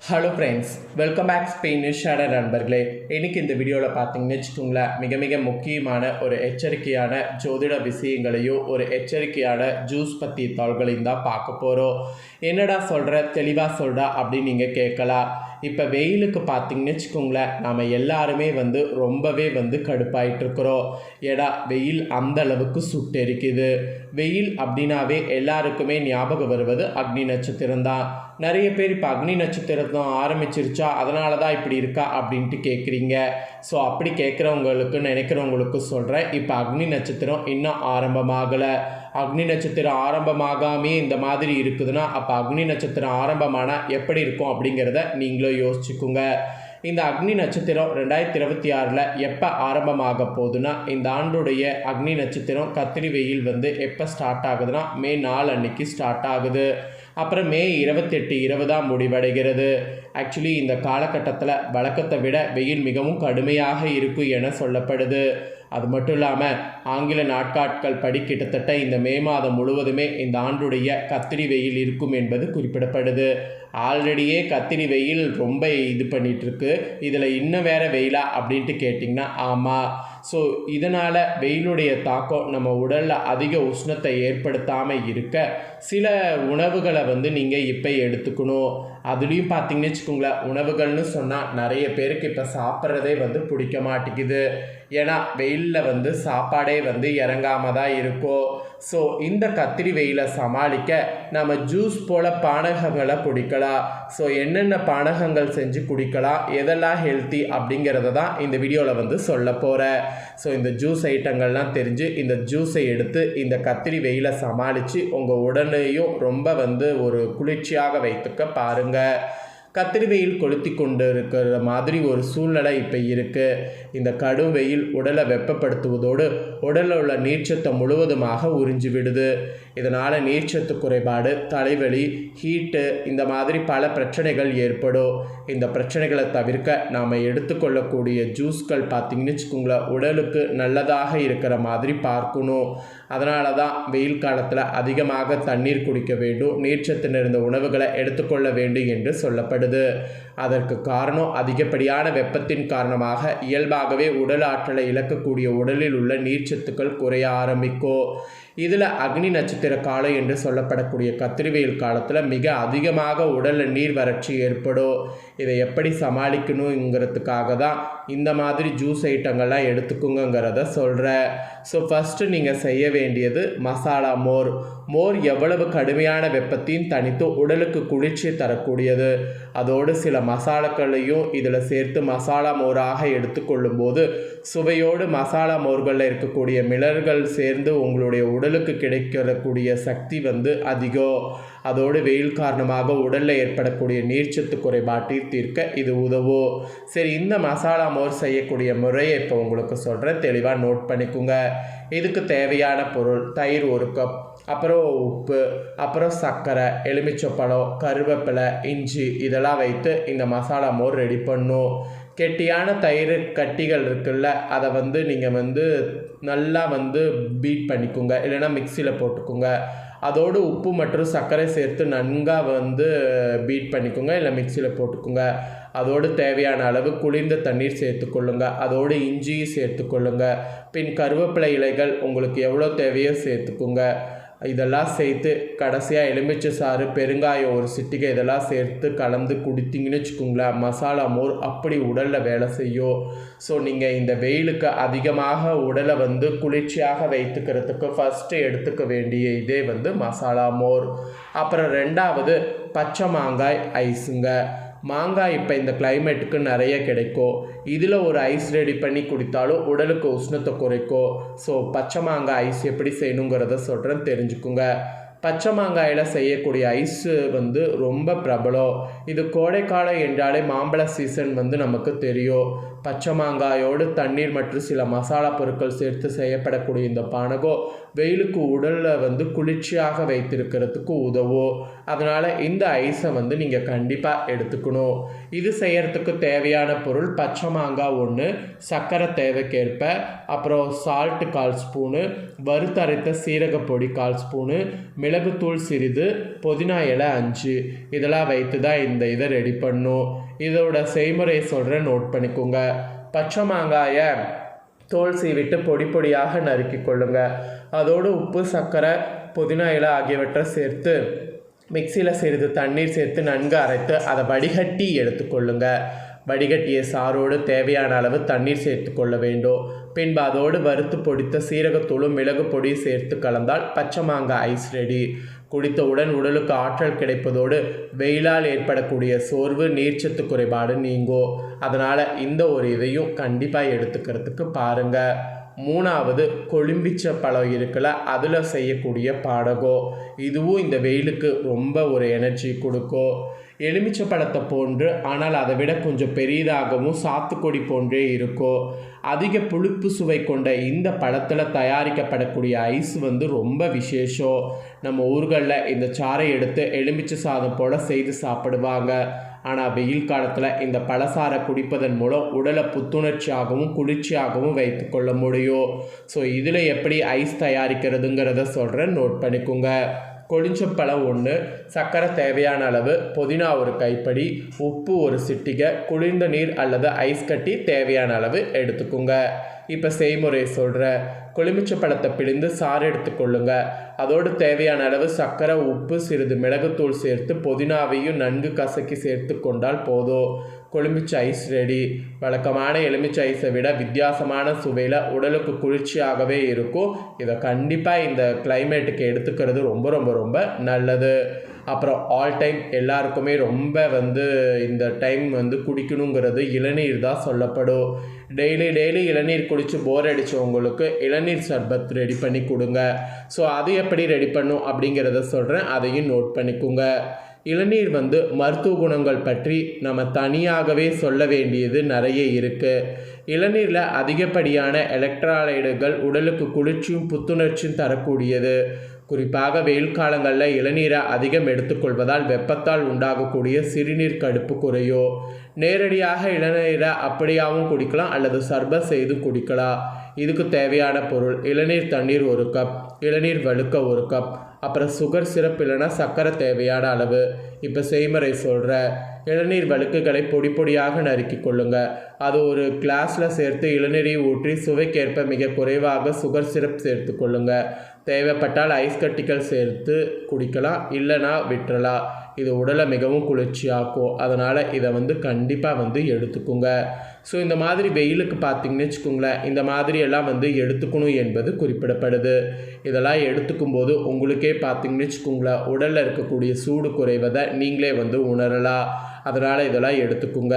Hello friends, welcome back Spanish shader நண்பர்களே. இன்றைக்கி இந்த வீடியோவில் பார்த்தீங்கன்னு வச்சுக்கோங்களேன், மிக முக்கியமான ஒரு எச்சரிக்கையான ஜோதிட விஷயங்களையும் ஒரு எச்சரிக்கையான ஜூஸ் பற்றி தாள்களையும் தான் பார்க்க போகிறோம். என்னடா சொல்கிற, தெளிவாக சொல்கிறா அப்படின்னு நீங்கள் கேட்கலாம். இப்போ வெயிலுக்கு பார்த்தீங்கன்னு வச்சுக்கோங்களேன், நாம் எல்லாருமே ரொம்பவே கடுப்பாயிட்ருக்குறோம். ஏடா வெயில் அந்த அளவுக்கு சுட்டெரிக்குது. வெயில் அப்படின்னாவே எல்லாருக்குமே ஞாபகம் வருவது அக்னி நட்சத்திரம் தான். நிறைய பேர் இப்போ அக்னி நட்சத்திரம் ஆரம்பிச்சிருச்சா, அதனால தான் இப்படி இருக்கா அப்படின்ட்டு கேட்குறீங்க. ஸோ அப்படி கேட்குறவங்களுக்கு நினைக்கிறவங்களுக்கு சொல்கிறேன், இப்போ அக்னி நட்சத்திரம் இன்னும் ஆரம்பமாகலை. அக்னி நட்சத்திரம் ஆரம்பமாகாமே இந்த மாதிரி இருக்குதுன்னா, அப்போ அக்னி நட்சத்திரம் ஆரம்பமானால் எப்படி இருக்கும் அப்படிங்கிறத நீங்களும் யோசிச்சுக்குங்க. இந்த அக்னி நட்சத்திரம் 2026 எப்போ ஆரம்பமாக போகுதுன்னா, இந்த ஆண்டுடைய அக்னி நட்சத்திரம் கத்திரி வெயில் எப்போ ஸ்டார்ட் ஆகுதுன்னா மே 4 அன்னைக்கு ஸ்டார்ட் ஆகுது. அப்புறம் மே 28 இரவு தான் முடிவடைகிறது. ஆக்சுவலி இந்த காலகட்டத்தில் வழக்கத்தை விட வெயில் மிகவும் கடுமையாக இருக்கும் என சொல்லப்படுது. அது மட்டும் இல்லாமல் ஆங்கில நாட்காட்கள் படி கிட்டத்தட்ட இந்த மே மாதம் முழுவதுமே இந்த ஆண்டுடைய கத்திரி வெயில் இருக்கும் என்பது குறிப்பிடப்படுது. ஆல்ரெடியே கத்திரி வெயில் ரொம்ப இது பண்ணிகிட்ருக்கு, இதில் இன்னும் வேறு வெயிலா அப்படின்ட்டு கேட்டிங்கன்னா ஆமாம். ஸோ இதனால் வெயிலுடைய தாக்கம் நம்ம உடலில் அதிக உஷ்ணத்தை ஏற்படுத்தாமல் இருக்க சில உணவுகளை நீங்கள் இப்போ எடுத்துக்கணும். அதுலேயும் பார்த்தீங்கன்னு வச்சுக்கோங்களேன், உணவுகள்னு சொன்னால் நிறைய பேருக்கு இப்போ சாப்பிட்றதே பிடிக்க மாட்டேங்குது. ஏன்னா வெயிலில் சாப்பாடே இறங்காமல் தான் இருக்கும். ஸோ இந்த கத்திரி வெயிலை சமாளிக்க நம்ம ஜூஸ் போல் பானகங்களை குடிக்கலாம். ஸோ என்னென்ன பானகங்கள் செஞ்சு குடிக்கலாம், எதெல்லாம் ஹெல்த்தி அப்படிங்கிறத தான் இந்த வீடியோவில் சொல்ல போகிறேன். ஸோ இந்த ஜூஸ் ஐட்டங்கள்லாம் தெரிஞ்சு இந்த ஜூஸை எடுத்து இந்த கத்திரி வெயிலை சமாளித்து உங்கள் உடலையும் ரொம்ப ஒரு குளிர்ச்சியாக வைத்துக்க பாருங்கள். கத்திரி வெயில் கொளுத்தி கொண்டு இருக்கிற மாதிரி ஒரு சூழ்நிலை இப்போ இருக்குது. இந்த கடும் வெயில் உடலை வெப்பப்படுத்துவதோடு உடலில் உள்ள நீர்ச்சத்தை முழுவதுமாக உறிஞ்சி விடுது. இதனால் நீர்ச்சத்து குறைபாடு, தலைவலி, ஹீட்டு இந்த மாதிரி பல பிரச்சனைகள் ஏற்படும். இந்த பிரச்சனைகளை தவிர்க்க நாம் எடுத்துக்கொள்ளக்கூடிய ஜூஸ்கள் பார்த்திங்கன்னு வச்சுக்கோங்களேன், உடலுக்கு நல்லதாக இருக்கிற மாதிரி பார்க்கணும். அதனால தான் வெயில் காலத்தில் அதிகமாக தண்ணீர் குடிக்க வேண்டும், நீர்ச்சத்து நிறைந்த உணவுகளை எடுத்துக்கொள்ள வேண்டும் என்று சொல்லப்படுது. அதற்கு காரணம் அதிகப்படியான வெப்பத்தின் காரணமாக இயல்பாகவே உடல் ஆற்றலை இழக்கக்கூடிய உடலில் உள்ள நீர்ச்சத்துக்கள் குறைய ஆரம்பிக்கும். இதில் அக்னி நட்சத்திர காலம் என்று சொல்லப்படக்கூடிய கத்திரி வெயில் காலத்தில் மிக அதிகமாக உடலில் நீர் வறட்சி ஏற்படும். இதை எப்படி சமாளிக்கணுங்கிறதுக்காக தான் இந்த மாதிரி ஜூஸ் ஐட்டங்கள்லாம் எடுத்துக்குங்கிறத சொல்கிறேன். ஸோ ஃபஸ்ட்டு நீங்கள் செய்ய வேண்டியது மசாலா மோர். மோர் எவ்வளவு கடுமையான வெப்பத்தையும் தனித்து உடலுக்கு குளிர்ச்சி தரக்கூடியது. அதோடு சில மசாலாக்களையும் இதில் சேர்த்து மசாலா மோராக எடுத்துக்கொள்ளும் போது சுவையோடு மசாலா மோர்களில் இருக்கக்கூடிய மிளர்கள் சேர்ந்து உங்களுடைய உடலுக்கு கிடைக்கக்கூடிய சக்தி அதிகம். அதோடு வெயில் காரணமாக உடலில் ஏற்படக்கூடிய நீர்ச்சத்து குறைபாட்டை தீர்க்க இது உதவும். சரி, இந்த மசாலா மோர் செய்யக்கூடிய முறையை இப்போ உங்களுக்கு சொல்கிறேன், தெளிவாக நோட் பண்ணிக்கோங்க. இதுக்கு தேவையான பொருள்: தயிர் 1 கப், அப்புறம் உப்பு, அப்புறம் சர்க்கரை, எலுமிச்சப்பழம், கருவேப்பிலை, இஞ்சி இதெல்லாம் வைத்து இந்த மசாலா மோர் ரெடி பண்ணும். கெட்டியான தயிர் கட்டிகள் இருக்குல்ல, அதை நீங்கள் நல்லா பீட் பண்ணிக்கோங்க, இல்லைன்னா மிக்சியில் போட்டுக்கோங்க. அதோடு உப்பு மற்றும் சர்க்கரை சேர்த்து நன்காக பீட் பண்ணிக்கோங்க, இல்லை மிக்சியில் போட்டுக்கோங்க. அதோடு தேவையான அளவு குளிர்ந்த தண்ணீர் சேர்த்துக்கொள்ளுங்க. அதோடு இஞ்சியும் சேர்த்துக்கொள்ளுங்க. பின் கருவேப்பிலை இலைகள் உங்களுக்கு எவ்வளோ தேவையோ சேர்த்துக்கோங்க. இதெல்லாம் சேர்த்து கடைசியாக எலுமிச்சை சாறு, பெருங்காயம் 1 சிட்டிகை இதெல்லாம் சேர்த்து கலந்து குடித்தீங்கன்னு வச்சுக்கோங்களேன், மசாலா மோர் அப்படி உடலில் வேலை செய்யும். ஸோ நீங்கள் இந்த வெயிலுக்கு அதிகமாக உடலை குளிர்ச்சியாக வைத்துக்கிறதுக்கு ஃபஸ்ட்டு எடுத்துக்க வேண்டிய இதே மசாலா மோர். அப்புறம் 2வது பச்சை மாங்காய் ஐஸுங்க. மாங்காய் இப்போ இந்த கிளைமேட்டுக்கு நிறைய கிடைக்கும். இதில் ஒரு ஐஸ் ரெடி பண்ணி குடித்தாலும் உடலுக்கு உஷ்ணத்தை குறைக்கும். ஸோ பச்சை மாங்காய் ஐஸ் எப்படி செய்யணுங்கிறத சொல்கிறேன், தெரிஞ்சுக்குங்க. பச்சை மாங்காயில் செய்யக்கூடிய ஐஸு ரொம்ப பிரபலம். இது கோடைக்காலம் என்றாலே மாம்பழ சீசன் நமக்கு தெரியும். பச்சை மாங்காயோடு தண்ணீர் மற்றும் சில மசாலா பொருட்கள் சேர்த்து செய்யப்படக்கூடிய இந்த பானகம் வெயிலுக்கு உடலில் குளிர்ச்சியாக வைத்திருக்கிறதுக்கு உதவும். அதனால் இந்த ஐஸை நீங்கள் கண்டிப்பாக எடுத்துக்கணும். இது செய்கிறதுக்கு தேவையான பொருள்: பச்சை மாங்காய் 1, சர்க்கரை தேவைக்கேற்ப, அப்புறம் சால்ட்டு 1/4 ஸ்பூனு, வறுத்தரைத்த சீரகப்பொடி 1/4 ஸ்பூனு, மிளகுத்தூள் சிறிது, புதினா இலை 5 இதெல்லாம் வைத்து தான் இந்த இதை ரெடி பண்ணும். இதோட செய்முறை சொல்கிறேன், நோட் பண்ணிக்கோங்க. பச்சை மாங்காயை தோல் சீவிட்டு பொடி பொடியாக நறுக்கி கொள்ளுங்க. அதோடு உப்பு, சர்க்கரை, புதினா இலை ஆகியவற்றை சேர்த்து மிக்சியில் சிறிது தண்ணீர் சேர்த்து நன்கு அரைத்து அதை வடிகட்டி எடுத்துக்கொள்ளுங்க. வடிகட்டிய சாரோடு தேவையான அளவு தண்ணீர் சேர்த்து கொள்ள வேண்டும். பின்பு அதோடு வறுத்து பொடித்த சீரகத்தூளும் மிளகு பொடியும் சேர்த்து கலந்தால் பச்சை மாங்காய் ஐஸ் ரெடி. குடித்தவுடன் உடலுக்கு ஆற்றல் கிடைப்பதோடு வெயிலால் ஏற்படக்கூடிய சோர்வு, நீர்ச்சத்து குறைபாடு நீங்கும். அதனால் இந்த ஒரு இதையும் கண்டிப்பாக எடுத்துக்கிறதுக்கு பாருங்கள். 3வது கொழும்பிச்ச பழம் இருக்குல்ல, அதில் செய்யக்கூடிய பாடகம். இதுவும் இந்த வெயிலுக்கு ரொம்ப ஒரு எனர்ஜி கொடுக்கும். எலுமிச்சை பழத்தை போன்று, ஆனால் அதை விட கொஞ்சம் பெரியதாகவும் சாத்துக்கொடி போன்றே இருக்கும். அதிக புளிப்பு சுவை கொண்ட இந்த பழத்தில் தயாரிக்கப்படக்கூடிய ஐஸ் ரொம்ப விசேஷம். நம்ம ஊர்களில் இந்த சாறை எடுத்து எலுமிச்சை சாதம் போல் செய்து சாப்பிடுவாங்க. ஆனால் வெயில் காலத்தில் இந்த பழசாரை குடிப்பதன் மூலம் உடலை புத்துணர்ச்சியாகவும் குளிர்ச்சியாகவும் வைத்து கொள்ள முடியும். ஸோ இதில் எப்படி ஐஸ் தயாரிக்கிறதுங்கிறத சொல்கிறேன், நோட் பண்ணிக்கோங்க. கொளிஞ்சப்பழம் 1, சர்க்கரை தேவையான அளவு, புதினா 1 கைப்பிடி, உப்பு 1 சிட்டிகை, குளிர்ந்த நீர் அல்லது ஐஸ் கட்டி தேவையான அளவு எடுத்துக்கோங்க. இப்போ செய்முறை சொல்கிறேன். கொழுமிச்சை பழத்தை பிழிந்து சாறு எடுத்துக்கொள்ளுங்க. அதோடு தேவையான அளவு சர்க்கரை, உப்பு, சிறிது மிளகுத்தூள் சேர்த்து புதினாவையும் நன்கு கசக்கி சேர்த்து கொண்டால் போதும். கொழுமிச்சை ஐஸ் ரெடி. வழக்கமான எலுமிச்சை ஐஸை விட வித்தியாசமான சுவையில் உடலுக்கு குளிர்ச்சியாகவே இருக்கும். இதை கண்டிப்பாக இந்த கிளைமேட்டுக்கு எடுத்துக்கிறது ரொம்ப ரொம்ப ரொம்ப நல்லது. அப்புறம் ஆல் டைம் எல்லாருக்குமே ரொம்ப இந்த டைம் குடிக்கணுங்கிறது இளநீர் தான் சொல்லப்படும். டெய்லி இளநீர் குடித்து போர் அடித்தவங்களுக்கு இளநீர் சர்பத் ரெடி பண்ணி கொடுங்க. ஸோ அது எப்படி ரெடி பண்ணும் அப்படிங்கிறத சொல்கிறேன், அதையும் நோட் பண்ணிக்கோங்க. இளநீர் மருத்துவ குணங்கள் பற்றி நம்ம தனியாகவே சொல்ல வேண்டியது நிறைய இருக்குது. இளநீரில் அதிகப்படியான எலக்ட்ரோலைடுகள் உடலுக்கு குளிர்ச்சியும் புத்துணர்ச்சியும் தரக்கூடியது. குறிப்பாக வெயில் காலங்களில் இளநீரை அதிகம் எடுத்துக்கொள்வதால் வெப்பத்தால் உண்டாகக்கூடிய சிறுநீர் கடுப்பு குறையும். நேரடியாக இளநீரை அப்படியாகவும் குடிக்கலாம் அல்லது சர்பத் செய்து குடிக்கலாம். இதுக்கு தேவையான பொருள்: இளநீர் தண்ணீர் 1 கப், இளநீர் வழுக்க 1 கப், அப்புறம் சுகர் சிரப் இல்லைனா சர்க்கரை தேவையான அளவு. இப்போ செய்முறை சொல்கிறேன். இளநீர் வழுக்குகளை பொடி பொடியாக நறுக்கி கொள்ளுங்க. அது ஒரு கிளாஸில் சேர்த்து இளநீரை ஊற்றி சுவைக்கேற்ப மிக குறைவாக சுகர் சிரப் சேர்த்து கொள்ளுங்க. தேவைப்பட்டால் ஐஸ் கட்டிகள் சேர்த்து குடிக்கலாம், இல்லைனா விட்டுறலாம். இது உடலை மிகவும் குளிர்ச்சியாக்கும். அதனால் இதை கண்டிப்பாக எடுத்துக்கோங்க. ஸோ இந்த மாதிரி வெயிலுக்கு பார்த்திங்கன்னு வச்சுக்கோங்களேன், இந்த மாதிரி எல்லாம் எடுத்துக்கணும் என்பது குறிப்பிடப்படுது. இதெல்லாம் எடுத்துக்கும் போது உங்களுக்கே பார்த்திங்கன்னு வச்சுக்கோங்களேன், உடலில் இருக்கக்கூடிய சூடு குறைவதை நீங்களே உணரலாம். அதனால் இதெல்லாம் எடுத்துக்கோங்க.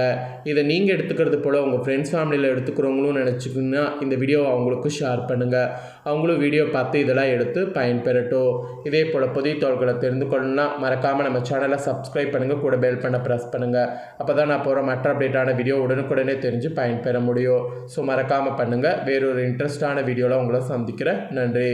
இதை நீங்கள் எடுத்துக்கிறது போல் உங்கள் ஃப்ரெண்ட்ஸ் ஃபேமிலியில் எடுத்துக்கிறவங்களும் நினச்சிக்கிங்கன்னா இந்த வீடியோவை அவங்களுக்கும் ஷேர் பண்ணுங்கள். அவங்களும் வீடியோ பார்த்து இதெல்லாம் எடுத்து பயன்பெறட்டும். இதே போல் புதிய தகவல்களை தெரிந்து கொள்ளணும்னா மறக்காமல் நம்ம சேனலை சப்ஸ்கிரைப் பண்ணுங்கள், கூட பெல் பண்ண ப்ரெஸ் பண்ணுங்கள். அப்போ தான் நான் போகிற மற்ற அப்டேட்டான வீடியோ உடனுக்குடனே தெரிஞ்சு பயன்பெற முடியும். ஸோ மறக்காமல் பண்ணுங்கள். வேறொரு இன்ட்ரெஸ்டான வீடியோவில் உங்களை சந்திக்கிறேன். நன்றி.